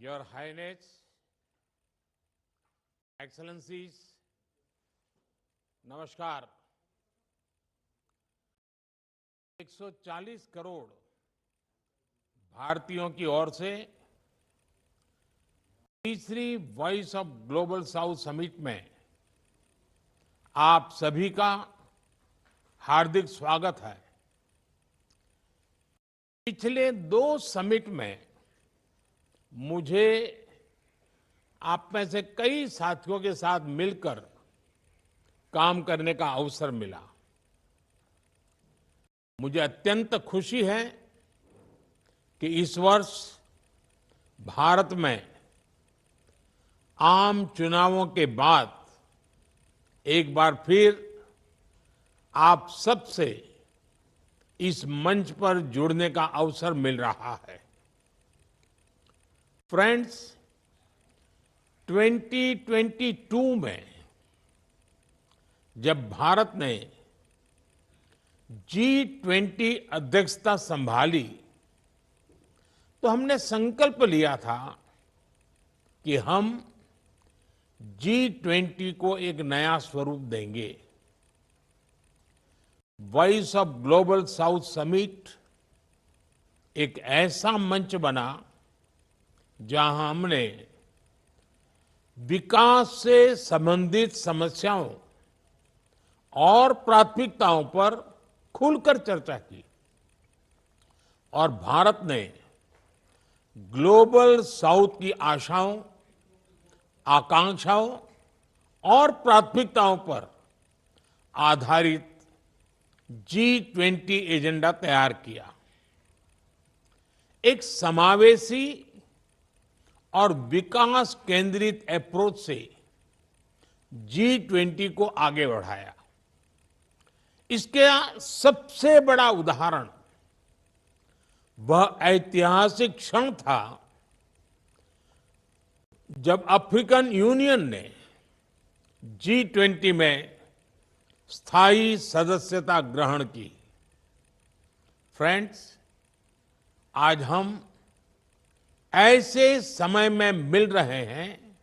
Your Highness, Excellencies, नमस्कार। 140 करोड़ भारतीयों की ओर से तीसरी voice of global south summit में आप सभी का हार्दिक स्वागत है। पिछले 2 समिट में मुझे आप में से कई साथियों के साथ मिलकर काम करने का अवसर मिला। मुझे अत्यंत खुशी है कि इस वर्ष भारत में आम चुनावों के बाद एक बार फिर आप सबसे इस मंच पर जुड़ने का अवसर मिल रहा है। फ्रेंड्स, 2022 में जब भारत ने G20 अध्यक्षता संभाली तो हमने संकल्प लिया था कि हम G20 को एक नया स्वरूप देंगे। Voice of global south summit एक ऐसा मंच बना जहां हमने विकास से संबंधित समस्याओं और प्राथमिकताओं पर खुलकर चर्चा की और भारत ने ग्लोबल साउथ की आशाओं, आकांक्षाओं और प्राथमिकताओं पर आधारित G20 एजेंडा तैयार किया। एक समावेशी और विकास केंद्रित अप्रोच से G20 को आगे बढ़ाया। इसका सबसे बड़ा उदाहरण वह ऐतिहासिक क्षण था जब अफ्रीकन यूनियन ने G20 में स्थायी सदस्यता ग्रहण की। फ्रेंड्स, आज हम ऐसे समय में मिल रहे हैं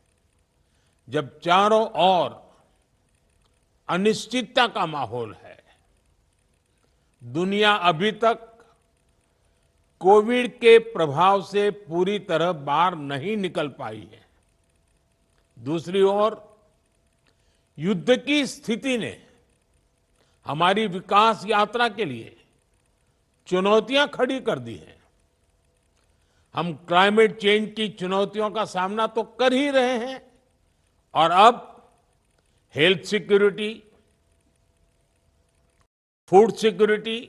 जब चारों ओर अनिश्चितता का माहौल है। दुनिया अभी तक कोविड के प्रभाव से पूरी तरह बाहर नहीं निकल पाई है। दूसरी ओर युद्ध की स्थिति ने हमारी विकास यात्रा के लिए चुनौतियां खड़ी कर दी हैं। हम क्लाइमेट चेंज की चुनौतियों का सामना तो कर ही रहे हैं और अब हेल्थ सिक्योरिटी, फूड सिक्योरिटी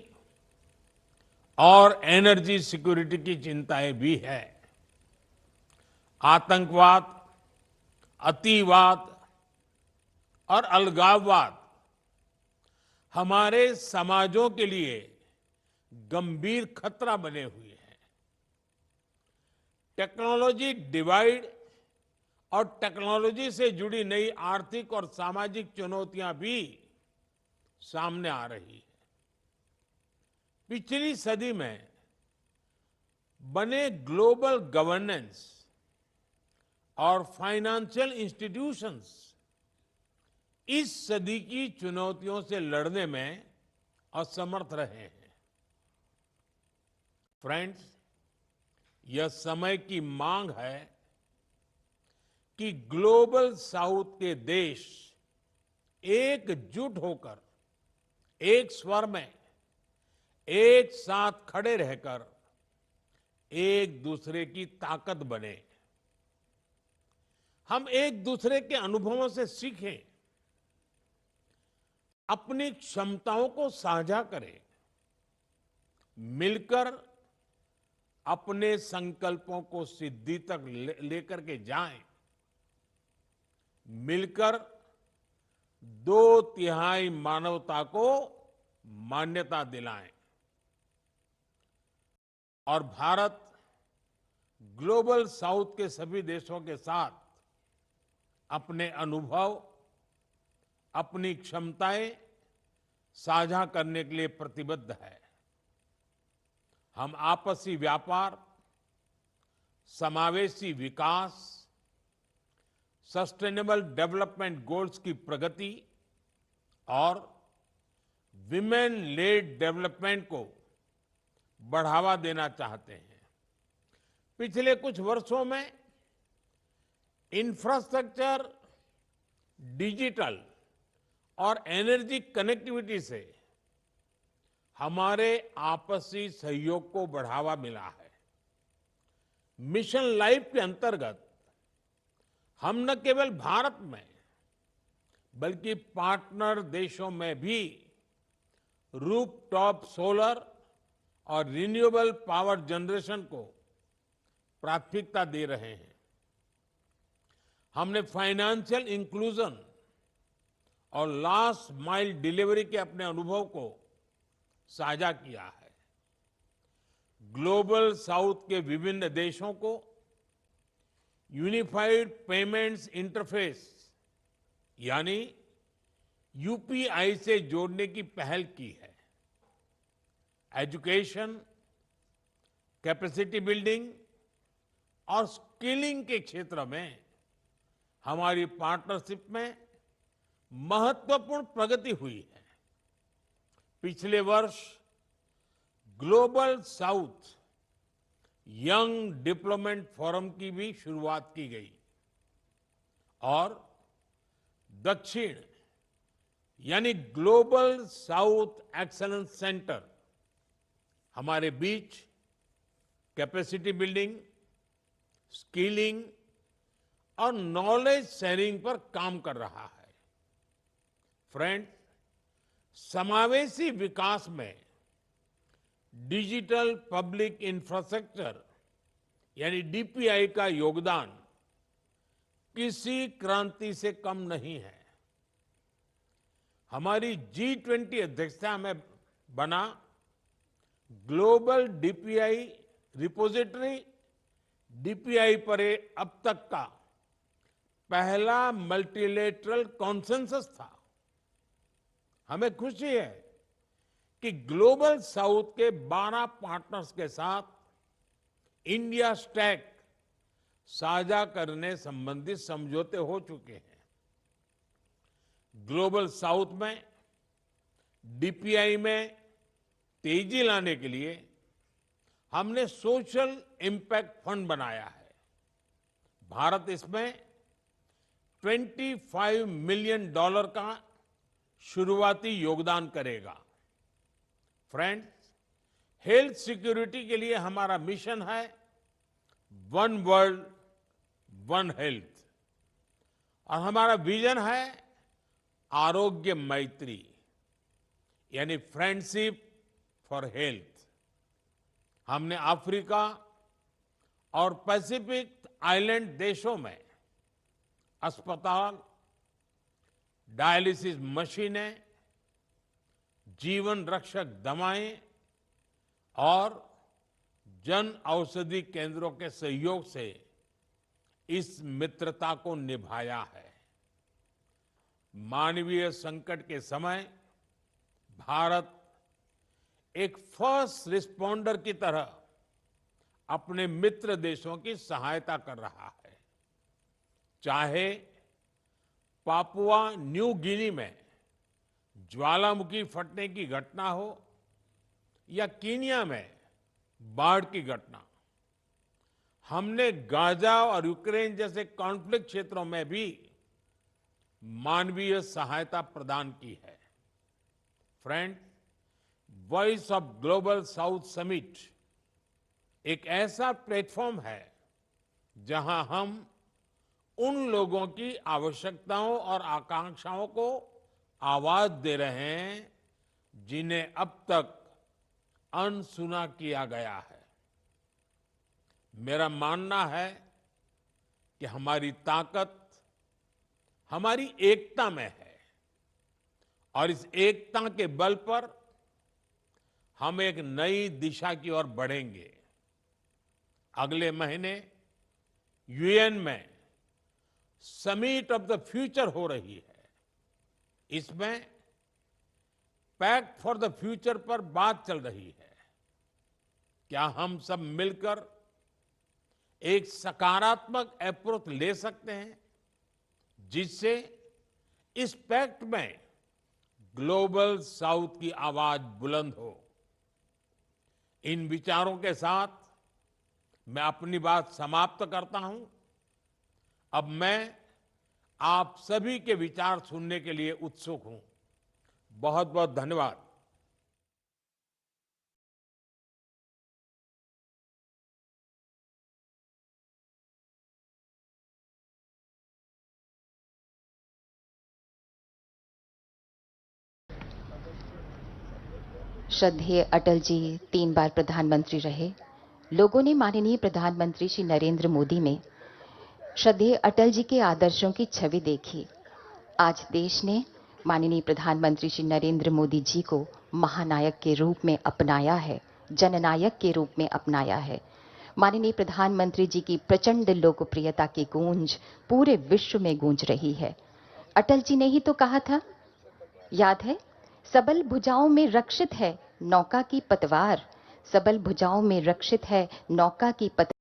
और एनर्जी सिक्योरिटी की चिंताएं भी है। आतंकवाद, अतिवाद और अलगाववाद हमारे समाजों के लिए गंभीर खतरा बने हुए हैं। टेक्नोलॉजी डिवाइड और टेक्नोलॉजी से जुड़ी नई आर्थिक और सामाजिक चुनौतियां भी सामने आ रही है। पिछली सदी में बने ग्लोबल गवर्नेंस और फाइनेंशियल इंस्टीट्यूशंस इस सदी की चुनौतियों से लड़ने में असमर्थ रहे हैं। फ्रेंड्स, यह समय की मांग है कि ग्लोबल साउथ के देश एकजुट होकर एक स्वर में एक साथ खड़े रहकर एक दूसरे की ताकत बने। हम एक दूसरे के अनुभवों से सीखें, अपनी क्षमताओं को साझा करें, मिलकर अपने संकल्पों को सिद्धि तक लेकर के जाएं, मिलकर 2/3 मानवता को मान्यता दिलाएं और भारत ग्लोबल साउथ के सभी देशों के साथ अपने अनुभव, अपनी क्षमताएं साझा करने के लिए प्रतिबद्ध है। हम आपसी व्यापार, समावेशी विकास, सस्टेनेबल डेवलपमेंट गोल्स की प्रगति और विमेन लेड डेवलपमेंट को बढ़ावा देना चाहते हैं। पिछले कुछ वर्षों में इंफ्रास्ट्रक्चर, डिजिटल और एनर्जी कनेक्टिविटी से हमारे आपसी सहयोग को बढ़ावा मिला है। मिशन लाइफ के अंतर्गत हम न केवल भारत में बल्कि पार्टनर देशों में भी रूफटॉप सोलर और रिन्यूएबल पावर जनरेशन को प्राथमिकता दे रहे हैं। हमने फाइनेंशियल इंक्लूजन और लास्ट माइल डिलीवरी के अपने अनुभव को साझा किया है। ग्लोबल साउथ के विभिन्न देशों को यूनिफाइड पेमेंट्स इंटरफेस यानी यूपीआई से जोड़ने की पहल की है। एजुकेशन, कैपेसिटी बिल्डिंग और स्किलिंग के क्षेत्र में हमारी पार्टनरशिप में महत्वपूर्ण प्रगति हुई है। पिछले वर्ष global south young development forum की भी शुरुआत की गई और दक्षिण यानी ग्लोबल साउथ एक्सीलेंस सेंटर हमारे बीच कैपेसिटी बिल्डिंग, स्किलिंग और नॉलेज शेयरिंग पर काम कर रहा है। फ्रेंड्स, समावेशी विकास में डिजिटल पब्लिक इंफ्रास्ट्रक्चर यानी डीपीआई का योगदान किसी क्रांति से कम नहीं है। हमारी G20 अध्यक्षता में बना ग्लोबल डीपीआई रिपोजिटरी डीपीआई पर अब तक का पहला मल्टीलेटरल कॉन्सेंसस था। हमें खुशी है कि ग्लोबल साउथ के 12 पार्टनर्स के साथ इंडिया स्टैक साझा करने संबंधी समझौते हो चुके हैं। ग्लोबल साउथ में डीपीआई में तेजी लाने के लिए हमने सोशल इम्पैक्ट फंड बनाया है। भारत इसमें $25 मिलियन का शुरुआती योगदान करेगा। फ्रेंड्स, हेल्थ सिक्योरिटी के लिए हमारा मिशन है वन वर्ल्ड वन हेल्थ और हमारा विजन है आरोग्य मैत्री यानी फ्रेंडशिप फॉर हेल्थ। हमने अफ्रीका और पैसिफिक आइलैंड देशों में अस्पताल, डायलिसिस मशीनें, जीवन रक्षक दवाएं और जन औषधि केंद्रों के सहयोग से इस मित्रता को निभाया है। मानवीय संकट के समय भारत एक फर्स्ट रिस्पॉन्डर की तरह अपने मित्र देशों की सहायता कर रहा है। चाहे पापुआ न्यू गिनी में ज्वालामुखी फटने की घटना हो या कीनिया में बाढ़ की घटना, हमने गाजा और यूक्रेन जैसे कॉन्फ्लिक्ट क्षेत्रों में भी मानवीय सहायता प्रदान की है। Friend, voice of global south summit एक ऐसा प्लेटफॉर्म है जहां हम उन लोगों की आवश्यकताओं और आकांक्षाओं को आवाज दे रहे हैं जिन्हें अब तक अनसुना किया गया है। मेरा मानना है कि हमारी ताकत हमारी एकता में है और इस एकता के बल पर हम एक नई दिशा की ओर बढ़ेंगे। अगले महीने यूएन में समिट ऑफ द फ्यूचर हो रही है। इसमें पैक्ट फॉर द फ्यूचर पर बात चल रही है। क्या हम सब मिलकर एक सकारात्मक अप्रोच ले सकते हैं जिससे इस पैक्ट में ग्लोबल साउथ की आवाज बुलंद हो। इन विचारों के साथ मैं अपनी बात समाप्त करता हूं। अब मैं आप सभी के विचार सुनने के लिए उत्सुक हूं। बहुत बहुत धन्यवाद। श्रद्धेय अटल जी 3 बार प्रधानमंत्री रहे। लोगों ने माननीय प्रधानमंत्री श्री नरेंद्र मोदी में श्रद्धेय अटल जी के आदर्शों की छवि देखी। आज देश ने माननीय प्रधानमंत्री श्री नरेंद्र मोदी जी को महानायक के रूप में अपनाया है, जननायक के रूप में अपनाया है। माननीय प्रधानमंत्री जी की प्रचंड लोकप्रियता की गूंज पूरे विश्व में गूंज रही है। अटल जी ने ही तो कहा था, याद है, सबल भुजाओं में रक्षित है नौका की पतवार, सबल भुजाओं में रक्षित है नौका की पतवार।